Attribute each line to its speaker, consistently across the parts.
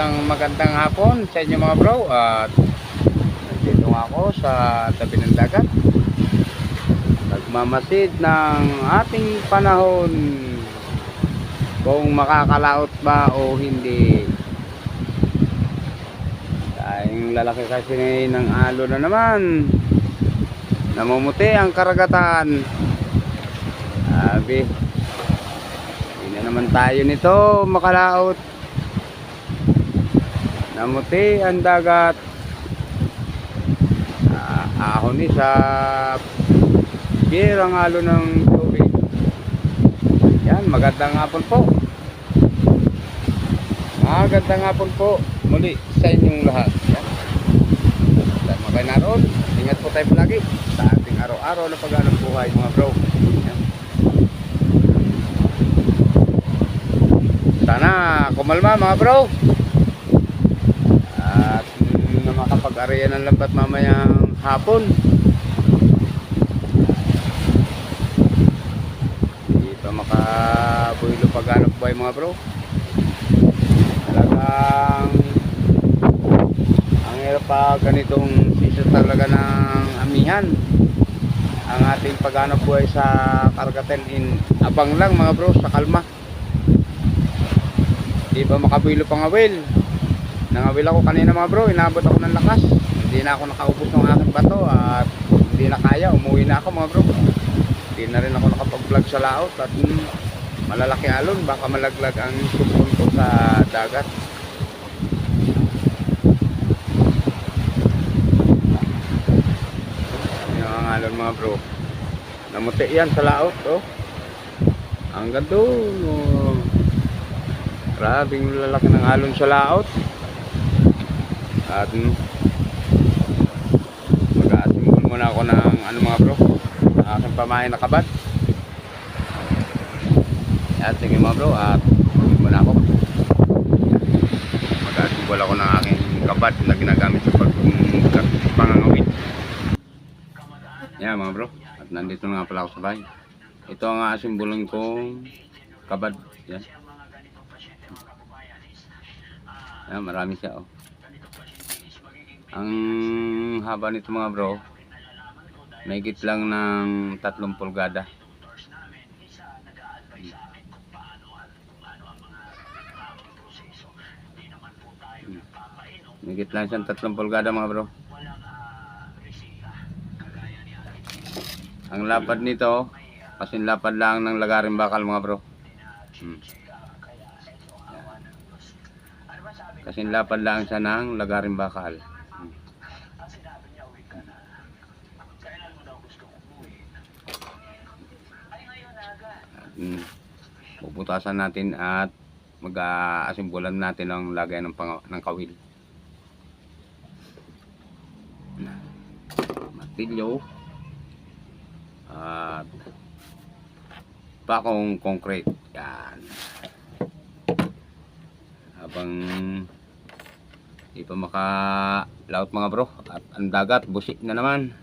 Speaker 1: magandang hapon sa inyo mga bro. At nandito nga ako sa tabi ng dagat, nagmamasid ng ating panahon kung makakalaot ba o hindi. Dahil lalaki kasi ng alo na naman, namumuti ang karagatan. Sabi, hindi na naman tayo nito makalaot. Namuti ang dagat. Ahon ni sa birang halo ng tubig. Yan, magandang hapon po. Magandang hapon po muli sa inyong lahat. Yan. Dahil mga kayo naroon, ingat po tayo palagi sa ating araw-araw na paghanap buhay mga bro. Yan. Sana kumalma mga bro. At na makapag-ariyan ng lambat mamayang hapon. Hindi pa makabuhilo paghanap buhay mga bro. Talagang ang hirap pa ganitong season talaga ng amihan. Ang ating paghanap buhay sa karagatan in abang lang mga bro, sa kalma. Hindi pa makabuhilo pangawil. Nangawil ako kanina mga bro, inabot ako ng lakas. Hindi na ako nakaubos ng aking bato at hindi na kaya, umuwi na ako mga bro. Hindi na rin ako nakapag-vlog sa laot at malalaki alon, baka malaglag ang supon ko sa dagat. Yung ang alon mga bro, namuti yan sa laot oh. Hanggang doon oh. Grabing lalaki ng alon sa laot. At mag-aasimbol muna ako ng ano mga bro, aking pamain na kabad. At sige mga bro, at muna ako mag-aasimbol ako ng aking kabad na ginagamit sa pangangawit. Yan mga bro, at nandito na nga pala ako sa bahay. Ito ang asimbolon kong kabad. Yan. Yan, marami siya oh. Ang haba nito mga bro, mahigit lang ng 3 pulgada. Mahigit lang siyang 3 pulgada mga bro. Ang lapad nito, kasing lapad lang ng lagaring bakal mga bro. Kasing lapad lang siya ng lagaring bakal. Bubutasan natin at mag-aasimbulan natin ang lagay ng kawil. Martilyo at pakong concrete. Yan. Habang di pa makalaot mga bro at ang dagat busik na naman.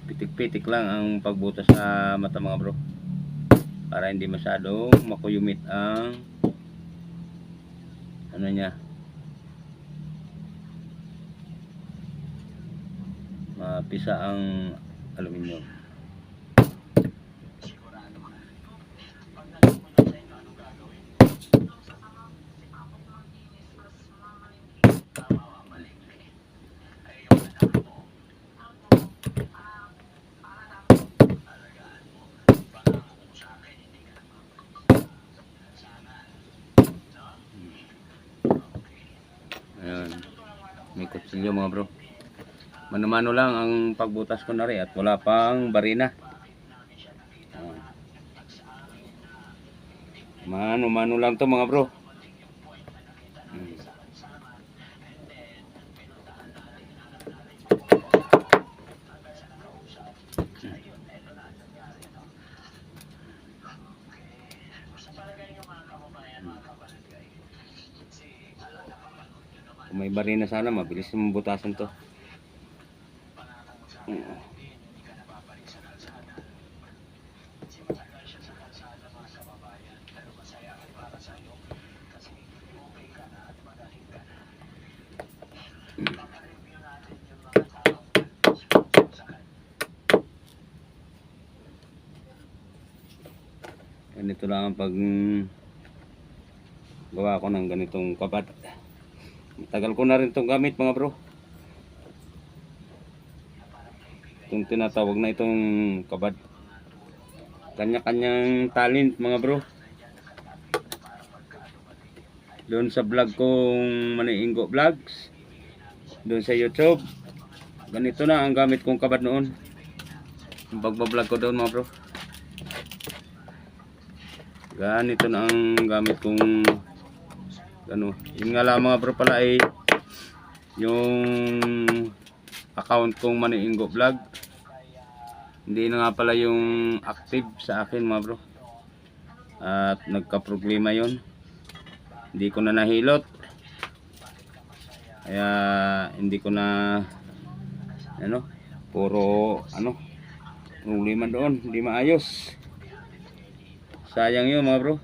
Speaker 1: Pitik-pitik lang ang pagbutas sa mata mga bro, para hindi masyadong makuyumit ang ano niya, mapisa ang aluminum. Ayan, may kutsilyo mga bro. Mano-mano lang ang pagbutas ko na rin at wala pang barina. Mano-mano lang to mga bro. Kung may barina sana, mabilis naman butasan to. Ganito lang ang pag gawa ko ng ganitong kabad. Matagal ko na rin itong gamit mga bro. Itong tinatawag na itong kabad. Kanya-kanyang talent mga bro. Doon sa vlog kong Maniingo Vlogs, doon sa YouTube, ganito na ang gamit kong kabad noon. Yung pagbablog ko doon mga bro, ganito na ang gamit kong ano. Yun nga lang mga bro pala ay yung account kong Maniingo Vlog, hindi na nga pala yung active sa akin mga bro. At nagka-problema yun, hindi ko na nahilot, kaya hindi ko na ano, puro ano, problema doon, hindi maayos. Sayang yun mga bro.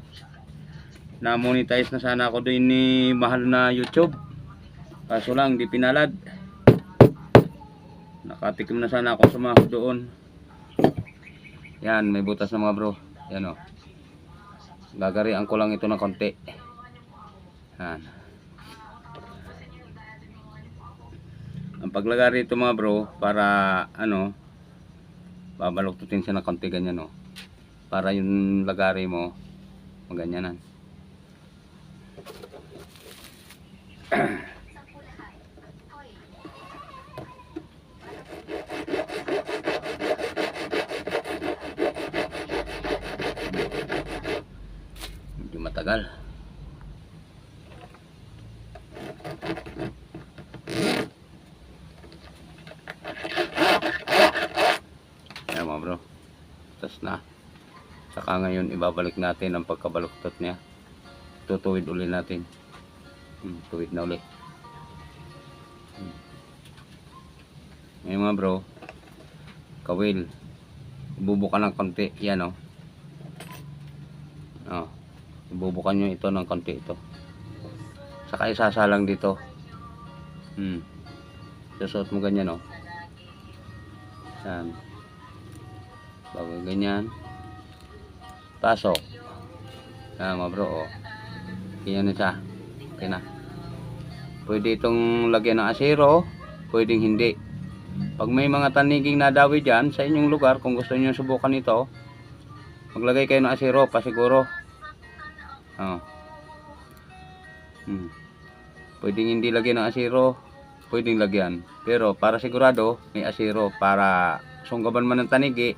Speaker 1: Na-monetize na sana ako doon ni mahal na YouTube, kaso lang di pinalad. Nakatikim na sana ako sumahod doon. Yan, may butas na mga bro. Yan o, gagarian ko lang ito ng konti. Yan. Ang paglagari ito mga bro, para ano, babaluktutin siya ng konti ganyan o, para yung lagari mo maganyanan. Medyo matagal. Yan mga bro, tapos na. Saka ngayon ibabalik natin ang pagkabaluktot niya. Tutuwid ulit natin. Tuwid na ulit. Ngayon mga bro, kawil, ibubukan ng konti. Yan o. Ibubukan nyo ito ng konti ito. Saka isasalang dito. Susuot mo ganyan o. Yan. Bago ganyan, pasok. Yan mga bro o. Ganyan na siya. Okay na. Pwede itong lagyan ng asero, pwedeng hindi. Pag may mga taniging nadawi dyan sa inyong lugar, kung gusto nyo subukan ito, maglagay kayo ng asero pasiguro. Pwedeng hindi lagyan ng asero, pwedeng lagyan. Pero para sigurado, may asero para sunggaban man ng tanigi,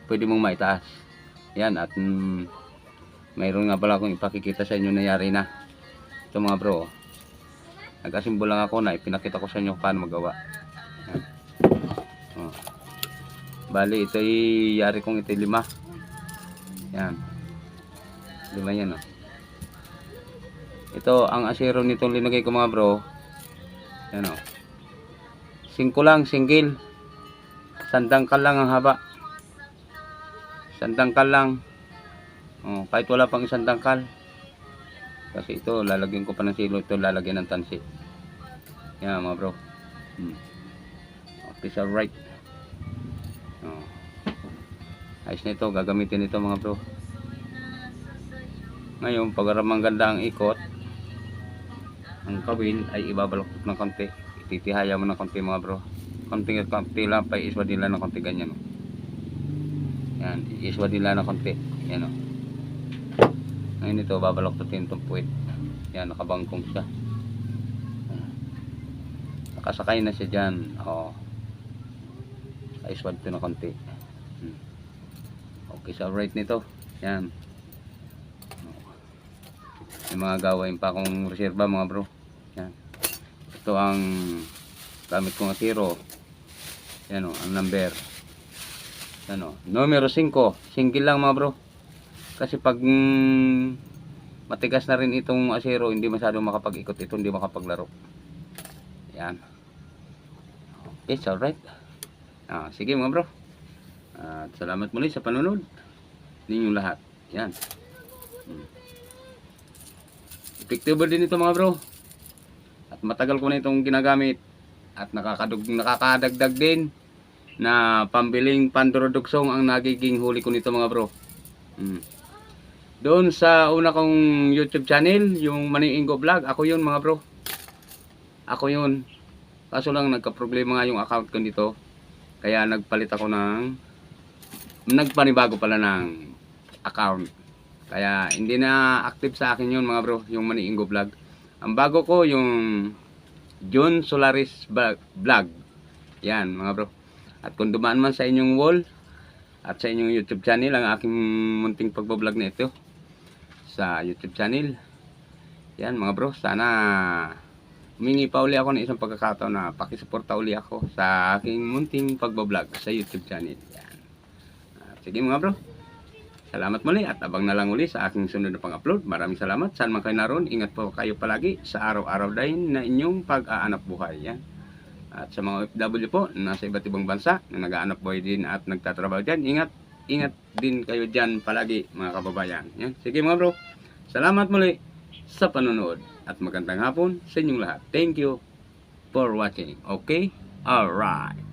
Speaker 1: pwede mong maitaas. Yan, at mayroon nga pala akong ipakikita sa inyo, nangyari na. Ito mga bro, nag-asimbo lang ako na ipinakita ko sa inyo paano magawa. Yan. Bali ito ay yari kong ito 5. Yan, 5 yan o. Ito ang asero nitong linagay ko mga bro. Yan o, 5 lang, single. Sandangkal lang ang haba. Sandangkal lang. Kahit wala pang isang dangkal. Kasi ito lalagyan ko pa ng silo, ito lalagyan ng tansi. Yan mga bro. Okay, so right. Ayos na ito, gagamitin ito mga bro. Ngayon, pag ganda ang ikot, ang kawil ay ibabaloktot ng konti. Ititihaya mo ng konti mga bro. Konti lang, pa iswa nila ng konti ganyan. Yan, iswa nila ng konti. Yan o. Ngayon ito, babaloktotin itong puwit. Yan, nakabangkong siya. Nakasakay na siya dyan. Iswad ito ng konti. Okay, so right nito. Yan. May mga gawain pa akong reserva mga bro. Yan. Ito ang gamit kong asero. Yan o, ang number. Yan o, numero 5. Single lang mga bro. Kasi pag matigas na rin itong asero, hindi masyadong makapag-ikot ito, hindi makapaglaro. Yan. Okay, it's alright. Sige mga bro. At salamat muli sa panunod ninyong lahat. Yan. Effective din ito mga bro. At matagal ko na itong ginagamit. At nakakadagdag din na pambiling panduroduksong ang nagiging huli ko nito mga bro. Doon sa una kong YouTube channel, yung Maniingo Vlog, ako yun mga bro. Ako yun. Kaso lang nagka-problema nga yung account ko dito. Kaya nagpanibago pala ng account. Kaya hindi na active sa akin yun mga bro, yung Maniingo Vlog. Ang bago ko yung John Solaris Vlog. Yan mga bro. At kung dumaan man sa inyong wall at sa inyong YouTube channel ang aking munting pagbablog na ito sa YouTube channel. Yan mga bro, sana humingi pa uli ako ng isang pagkakataon na pakisuporta uli ako sa aking munting pagbablog sa YouTube channel. Yan. Sige mga bro. Salamat muli at abang na lang uli sa aking sunod na pang-upload. Maraming salamat. Saan man kayo naroon, ingat po kayo palagi sa araw-araw din na inyong pag-aanap buhay. Yan. At sa mga OFW po, nasa iba't ibang bansa, na nag-aanap buhay din at nagtatrabaho dyan, ingat din kayo dyan palagi mga kababayan. Yan. Sige mga bro, salamat muli sa panonood at magandang hapon sa inyong lahat. Thank you for watching. Okay? Alright.